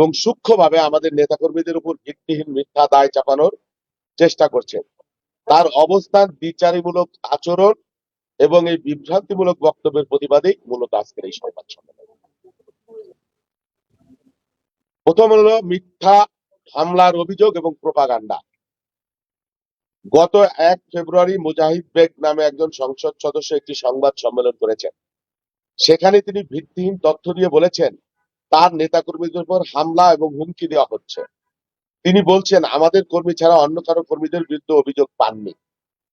এবং সূক্ষ্মভাবে আমাদের নেতাকর্মীদের উপর ভিত্তিহীন মিথ্যা দায় চাপানোর চেষ্টা করছেন। তার অবস্থান, দ্বিচারিমূলক আচরণ এবং এই বিভ্রান্তিমূলক বক্তব্যের প্রতিবাদেই মূলত আজকের এই সংবাদ সম্মেলন। প্রথম হলো মিথ্যা হামলার অভিযোগ এবং প্রোপাগান্ডা। গত 1 ফেব্রুয়ারি মুজাহিদ বেগ নামে একজন সংসদ সদস্য একটি সংবাদ সম্মেলন করেছেন। সেখানে তিনি ভিত্তিহীন তথ্য দিয়ে বলেছেন তার নেতাকর্মীদের উপর হামলা এবং হুমকি দেওয়া হচ্ছে। তিনি বলছেন আমাদের কর্মী ছাড়া অন্য কারো কর্মীদের বিরুদ্ধে অভিযোগ পাননি।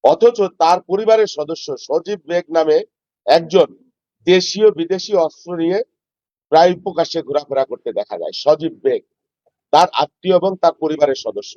অথচ তার পরিবারের সদস্য সজীব বেগ নামে একজন দেশীয় বিদেশি অস্ত্র নিয়ে প্রায় প্রকাশ্যে ঘোরাফেরা করতে দেখা যায়। সজীব বেগ তার আত্মীয় এবং তার পরিবারের সদস্য।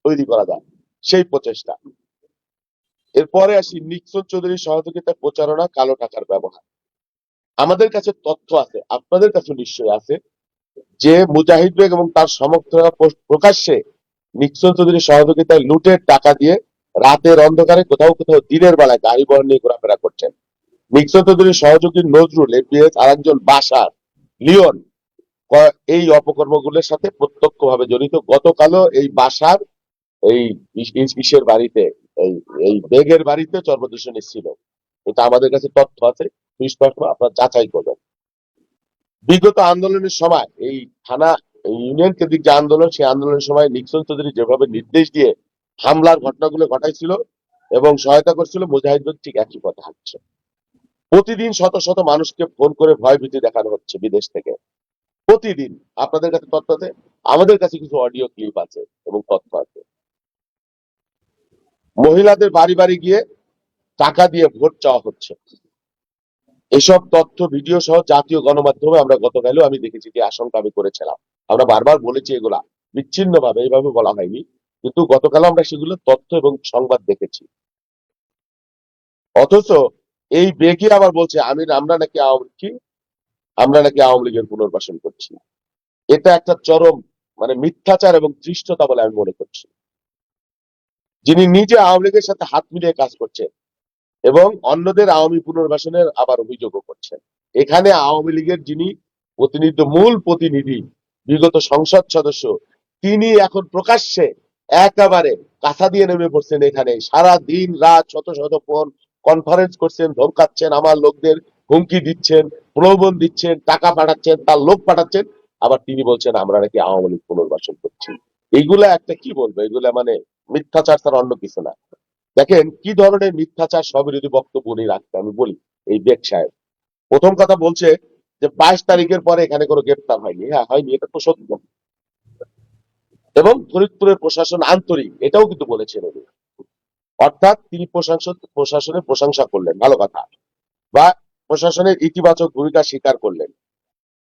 তৈরি করা যায় সেই প্রচেষ্টা। এরপরে আসি নিক্সন চৌধুরীর সহযোগিতায় প্রচারণা, কালো টাকার ব্যবহার। আমাদের কাছে তথ্য আছে, আপনাদের কাছে নিশ্চয়ই আছে, যে মুজাহিদ বেগ এবং তার সমর্থকরা প্রকাশ্যে নিক্সন চৌধুরীর সহযোগিতায় লুটের টাকা দিয়ে রাতের অন্ধকারে কোথাও কোথাও দিনের বেলায় গাড়ি বহর নিয়ে ঘোরাফেরা করছেন। নিক্সন চৌধুরীর সহযোগী নজরুল, এপিএস আর একজন বাসার লিওন এই অপকর্মগুলোর সাথে প্রত্যক্ষভাবে জড়িত। গতকালও এই বাসার এই ইসের বাড়িতে, এই এই বেগের বাড়িতে চর্বদূষণ ছিল। এটা আমাদের কাছে তথ্য আছে, আপনারা যাচাই করবেন। বিগত আন্দোলনের সময় এই থানা ইউনিয়ন কেন্দ্রিক যে আন্দোলন, সেই আন্দোলনের সময় নিক্সন চৌধুরী যেভাবে নির্দেশ দিয়ে হামলার ঘটনাগুলো ঘটাইছিল এবং সহায়তা করছিল, মুজাহিদ ঠিক একই পথে হাঁটছে। প্রতিদিন শত শত মানুষকে ফোন করে ভয় ভীতি দেখানো হচ্ছে বিদেশ থেকে, প্রতিদিন। আপনাদের কাছে তথ্য আছে, আমাদের কাছে কিছু অডিও ক্লিপ আছে এবং তথ্য আছে। মহিলাদের বাড়ি বাড়ি গিয়ে টাকা দিয়ে ভোট চাওয়া হচ্ছে। এসব তথ্য ভিডিও সহ জাতীয় গণমাধ্যমে আমরা গতকালও আমি দেখেছি, যে আশঙ্কা আমি করেছিলাম। আমরা বারবার বলেছি এগুলা বিচ্ছিন্ন ভাবে, এইভাবে বলা হয়নি, কিন্তু গতকাল আমরা সেগুলো তথ্য এবং সংবাদ দেখেছি। অথচ এই বেগই আবার বলছে আমরা নাকি আওয়ামী লীগের পুনর্বাসন করছি। এটা একটা চরম মিথ্যাচার এবং ধৃষ্টতা বলে আমি মনে করছি। যিনি নিজে আওয়ামী লীগের সাথে হাত মিলিয়ে কাজ করছেন এবং অন্যদের আওয়ামী পুনর্বাসনের আবার অভিযোগও করছেন। এখানে আওয়ামী লীগের যিনি মূল প্রতিনিধি, বিগত সংসদ সদস্য, তিনি এখন প্রকাশ্যে একেবারে কাঁথা দিয়ে নেমে পড়ছেন। এখানে সারা দিন রাত শত শত ফোন কনফারেন্স করছেন, ধমকাচ্ছেন, আমার লোকদের হুমকি দিচ্ছেন, প্রলোভন দিচ্ছেন, টাকা পাঠাচ্ছেন, তার লোক পাঠাচ্ছেন। আবার তিনি বলছেন আমরা নাকি আওয়ামী লীগ পুনর্বাসন করছি। এইগুলা একটা কি বলবো, এগুলা মিথ্যাচার ছাড়া অন্য কিছু না। দেখেন কি ধরনের মিথ্যাচার স্ববিরোধী বক্তব্য উনি রাখতে, আমি বলি। এই বেগ সাহেব প্রথম কথা বলছে যে 22 তারিখের পরে এখানে কোনো গ্রেপ্তার হয়নি। হ্যাঁ, হয়নি, এটা তো সত্য। এবং ফরিদপুরের প্রশাসন আন্তরিক, এটাও কিন্তু বলেছেন উনি। অর্থাৎ তিনি প্রশাসনের প্রশংসা করলেন, ভালো কথা, বা প্রশাসনের ইতিবাচক ভূমিকা স্বীকার করলেন।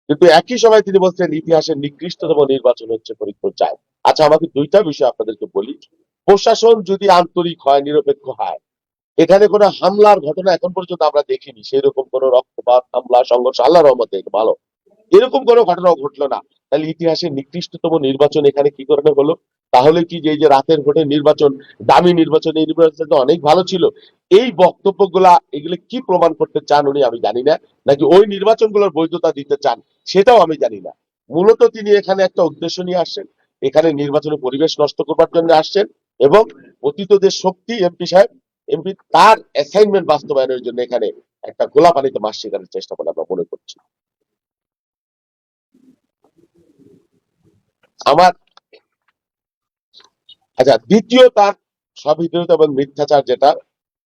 কিন্তু একই সময় তিনি বলছেন ইতিহাসের নিকৃষ্টতম নির্বাচন হচ্ছে ফরিদপুর 4। আচ্ছা, আমাকে দুইটা বিষয় আপনাদেরকে বলি। প্রশাসন যদি আন্তরিক হয়, নিরপেক্ষ হয়, এখানে কোনো হামলার ঘটনা এখন পর্যন্ত আমরা দেখিনি। সেই রকম কোন রক্তপাত, হামলা, সংঘর্ষ আল্লাহর রহমতে ভালো, এরকম কোনো ঘটনা ঘটলো না। তাহলে ইতিহাসের নিকৃষ্টতম নির্বাচন এখানে কি কারণে হলো? তাহলে কি যে এই যে রাতের ভোটের নির্বাচন, দামি নির্বাচন, এই নির্বাচন তো অনেক ভালো ছিল। এই বক্তব্যগুলা এগুলো কি প্রমাণ করতে চান উনি, আমি জানি না। নাকি ওই নির্বাচনগুলোর বৈধতা দিতে চান, সেটাও আমি জানি না। মূলত তিনি এখানে একটা উদ্দেশ্য নিয়ে আসছেন, এখানে নির্বাচনের পরিবেশ নষ্ট করবার জন্য আসছেন এবং অতীত যে শক্তি এমপি সাহেব, এমপি তার অ্যাসাইনমেন্ট বাস্তবায়নের জন্য এখানে একটা গোলা পানিতে মাছ শিকারের চেষ্টা বলে আমরা মনে করছি। আমার আচ্ছা, দ্বিতীয় তার স্ববিরোধিতা এবং মিথ্যাচার যেটা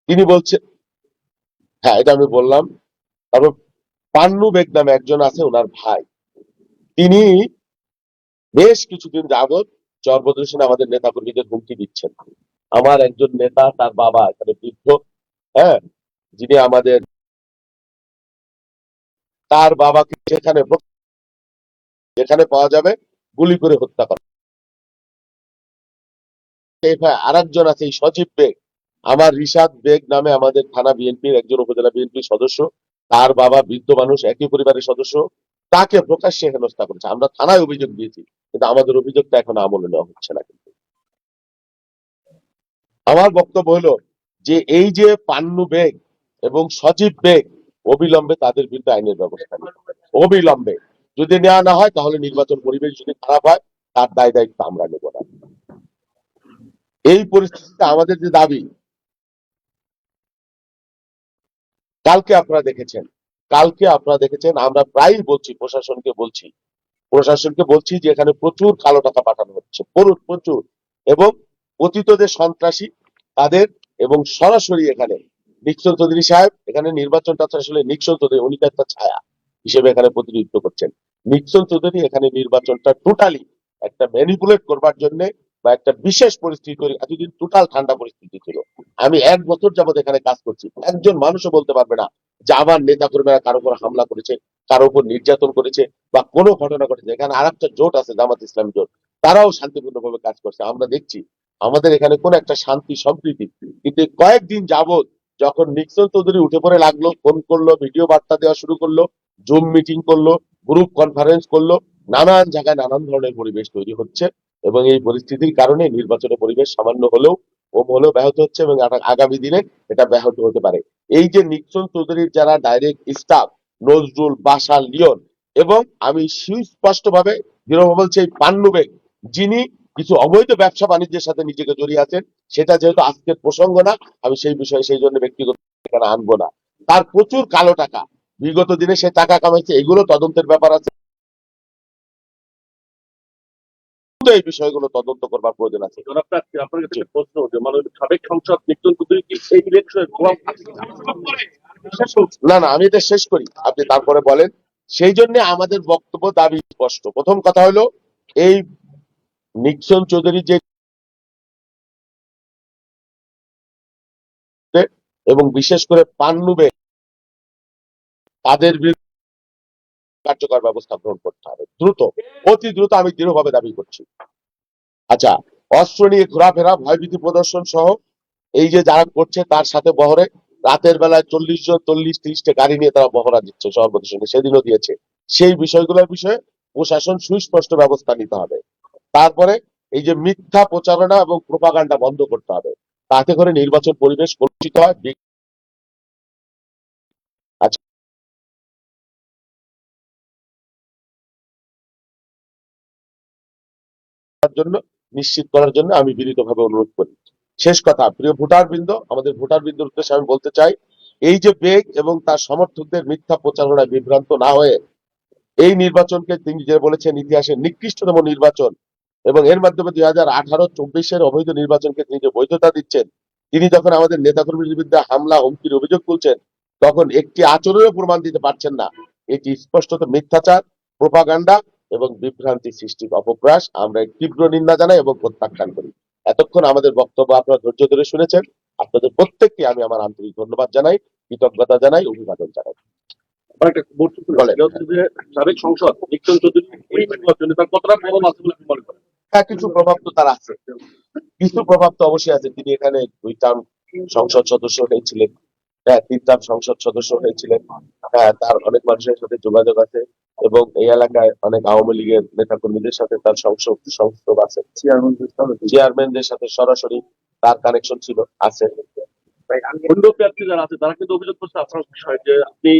তিনি বলছেন, হ্যাঁ এটা আমি বললাম। তারপর পান্নু বেগ নামে একজন আছে, ওনার ভাই, তিনি বেশ কিছুদিন যাবৎ চরবদর্শনে আমাদের নেতা কর্মীদের হুমকি দিচ্ছেন। আমার একজন নেতা, তার বাবা এখানে বৃদ্ধ, হ্যাঁ, যিনি আমাদের, তার বাবাকে যেখানে পাওয়া যাবে গুলি করে হত্যা করা। আর একজন আছে এই সজীব বেগ, আমার রিশাদ বেগ নামে আমাদের থানা বিএনপির একজন উপজেলা বিএনপির সদস্য, তার বাবা বৃদ্ধ মানুষ, একই পরিবারের সদস্য, তাকে প্রকাশ্যে হেনস্থা করেছে। আমরা থানায় অভিযোগ দিয়েছি, কিন্তু আমাদের অভিযোগটা এখন আমলে নেওয়া হচ্ছে না। কিন্তু আমার বক্তব্য হলো যে এই যে পান্নু বেগ এবং সজীব বেগ, অবিলম্বে তাদের বিরুদ্ধে আইনের ব্যবস্থা নিতে হবে। অবিলম্বে যদি নেওয়া না হয়, তাহলে নির্বাচন পরিবেশ যদি খারাপ হয়, তার দায় দায়িত্ব আমরা নেব না। এই পরিস্থিতিতে আমাদের যে দাবি, কালকে আপনারা দেখেছেন আমরা প্রায়ই বলছি, প্রশাসনকে বলছি যে এখানে প্রচুর কালো টাকা পাঠানো হচ্ছে, প্রচুর, এবং কথিত যে সন্ত্রাসী তাদের, এবং সরাসরি এখানে নিক্সন চৌধুরী সাহেব এখানে নির্বাচনটা আসলে নিক্সন চৌধুরী উনি তো একটা ছায়া হিসেবে এখানে প্রতিনিধিত্ব করছেন। নিক্সন চৌধুরী এখানে নির্বাচনটা টোটালি একটা ম্যানিপুলেট করবার জন্য, বা একটা বিশেষ পরিস্থিতি তৈরি, এতদিন টোটাল ঠান্ডা পরিস্থিতি ছিল। আমি 1 বছর যাবত এখানে কাজ করছি, একজন মানুষও বলতে পারবে না যে আমার নেতা কর্মীরা কারো উপর হামলা করেছে, কারো উপর নির্যাতন করেছে, বা কোনো ঘটনা ঘটেছে। এখানে আর একটা জোট আছে, জামাত ইসলাম জোট, তারাও শান্তিপূর্ণভাবে কাজ করছে। আমরা দেখছি আমাদের এখানে কোন একটা শান্তি সম্প্রীতি, কিন্তু কয়েকদিন যাবত যখন নিক্সন চৌধুরী উঠে পড়ে লাগলো, ফোন করলো, ভিডিও বার্তা দেওয়া শুরু করলো, জুম মিটিং করলো, গ্রুপ কনফারেন্স করলো, নানান জায়গায় নানান ধরনের পরিবেশ তৈরি হচ্ছে, এবং এই পরিস্থিতির কারণে নির্বাচনের পরিবেশ সামান্য হলেও ব্যাহত হচ্ছে, এবং আগামী দিনে এটা ব্যাহত হতে পারে। এই যে নিক্সন চৌধুরীর যারা direct staff, Nazrul, Bashar, Leon, এবং আমি সুস্পষ্টভাবে দৃঢ়ভাবে বলছি এই পান্নু বেগ, যিনি কিছু অবৈধ ব্যবসা বাণিজ্যের সাথে নিজেকে জড়িয়ে আছেন, সেটা যেহেতু আজকের প্রসঙ্গ না, আমি সেই বিষয়ে সেই জন্য ব্যক্তিগত এখানে আনবো না। তার প্রচুর কালো টাকা, বিগত দিনে সে টাকা কামাইছে, এগুলো তদন্তের ব্যাপার আছে, এই বিষয়গুলো তদন্ত করবার প্রয়োজন আছে। আপনার কাছে একটা প্রশ্ন, যে মাননীয় সাবেক সংসদ নিক্সন চৌধুরী কি এই ইলেকশনের প্রভাব না না, আমি এটা শেষ করি, আপনি তারপরে বলেন। সেই জন্য আমাদের বক্তব্য, দাবি স্পষ্ট। প্রথম কথা হলো, এই নিক্সন চৌধুরী যে, এবং বিশেষ করে পান্নু বেগ, তাদের বিরুদ্ধে কার্যকর ব্যবস্থা গ্রহণ করতে হবে দ্রুত, অতি দ্রুত, আমি দৃঢ়ভাবে দাবি করছি। আচ্ছা, অস্ত্র নিয়ে ঘোরাফেরা, ভয়ভীতি প্রদর্শন সহ এই যে যারা করছে, তার সাথে বহরে রাতের বেলায় 40 জন 40-30টা গাড়ি নিয়ে তারা বহরা দিচ্ছে, সভাপতির সঙ্গে সেদিনও দিয়েছে। সেই বিষয়গুলোর বিষয়ে প্রশাসন সুস্পষ্ট ব্যবস্থা নিতে হবে। তারপরে এই যে মিথ্যা প্রচারণা এবং প্রোপাগান্ডা বন্ধ করতে হবে, তাতে করে নির্বাচন পরিবেশ কলুষিত হয়। আচ্ছা, জন্য নিশ্চিত করার জন্য আমি বিনীতভাবে অনুরোধ করি। শেষ কথা, প্রিয় ভোটার বৃন্দ, আমাদের ভোটার বৃন্দর উদ্দেশ্যে আমি বলতে চাই, এই যে বেগ এবং তার সমর্থকদের মিথ্যা প্রচারণায় বিভ্রান্ত না হয়ে, এই নির্বাচনকে তিনি যে বলেছেন ইতিহাসের নিকৃষ্টতম নির্বাচন, এবং এর মাধ্যমে 2018-24-এর অবৈধ নির্বাচনকে তিনি যে বৈধতা দিচ্ছেন, তিনি যখন আমাদের নেতাকর্মীর বিরুদ্ধে হামলা হুমকির অভিযোগ তুলছেন, তখন একটি আচরণের প্রমাণ দিতে পারছেন না। এটি স্পষ্টত মিথ্যাচার, প্রোপাগান্ডা এবং বিভ্রান্তি সৃষ্টির অপপ্রয়াস। আমরা এর তীব্র নিন্দা জানাই এবং প্রত্যাখ্যান করি। এতক্ষণ আমাদের বক্তব্য আপনারা ধৈর্য ধরে শুনেছেন, আপনাদের প্রত্যেককে আমি আমার আন্তরিক ধন্যবাদ জানাই, কৃতজ্ঞতা জানাই, অভিবাদন জানাই। একটা গুরুত্বপূর্ণ হচ্ছে যে সাবেক সংসদ নিক্সন চৌধুরী এই নির্বাচনে তার কতটা প্রভাব আছে বলে আপনি মনে করেন? হ্যাঁ, কিছু প্রভাব তো তার আছে, কিছু প্রভাব তো অবশ্যই আছে। তিনি এখানে 2 টার্ম সংসদ সদস্য হয়েছিলেন, হ্যাঁ 3 টার্ম সংসদ সদস্য হয়েছিলেন, হ্যাঁ তার অনেক মানুষের সাথে যোগাযোগ আছে, এবং এই এলাকায় অনেক আওয়ামী লীগের নেতা কর্মীদের সাথে তার সংযোগ আছে, চেয়ারম্যানদের সাথে সরাসরি তার কানেকশন আছে। অন্য প্রার্থী যারা আছে তারা কিন্তু অভিযোগ করছে আপনার বিষয়ে, যে আপনি